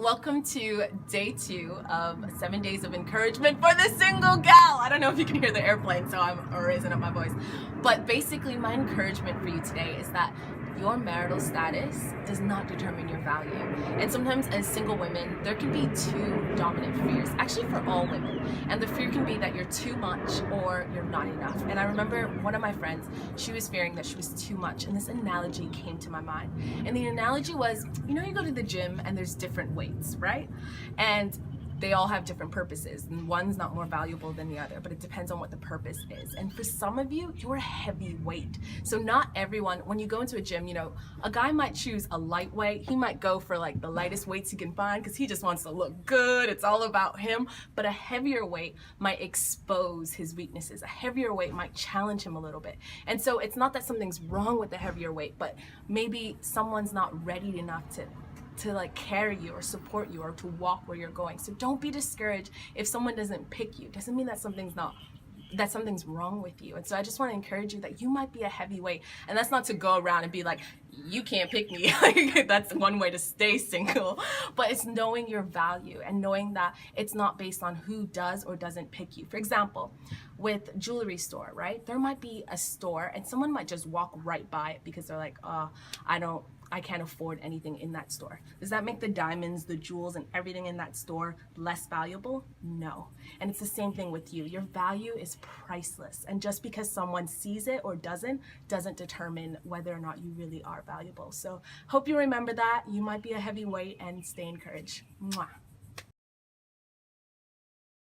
welcome to day 2 of 7 days of encouragement for the single gal. I don't know if you can hear the airplane, so I'm raising up my voice. But basically, my encouragement for you today is that your marital status does not determine your value. And sometimes as single women, there can be two dominant fears, actually for all women. And the fear can be that you're too much or you're not enough. And I remember one of my friends, she was fearing that she was too much. And this analogy came to my mind. And the analogy was, you know, you go to the gym and there's different weights, right? And they all have different purposes, and one's not more valuable than the other, but it depends on what the purpose is. And for some of you, you're a heavy weight. So not everyone, when you go into a gym, you know, a guy might choose a lightweight. He might go for like the lightest weights he can find because he just wants to look good. It's all about him. But a heavier weight might expose his weaknesses. A heavier weight might challenge him a little bit. And so it's not that something's wrong with the heavier weight, but maybe someone's not ready enough to like carry you or support you or to walk where you're going. So don't be discouraged if someone doesn't pick you. Doesn't mean that something's wrong with you. And so I just want to encourage you that you might be a heavyweight, and that's not to go around and be like, you can't pick me. That's one way to stay single. But it's knowing your value and knowing that it's not based on who does or doesn't pick you. For example, with jewelry store, right? There might be a store and someone might just walk right by it because they're like, I can't afford anything in that store. Does that make the diamonds, the jewels, and everything in that store less valuable? No. And it's the same thing with you. Your value is priceless. And just because someone sees it or doesn't determine whether or not you really are valuable. So hope you remember that. You might be a heavyweight, and stay encouraged. Mwah.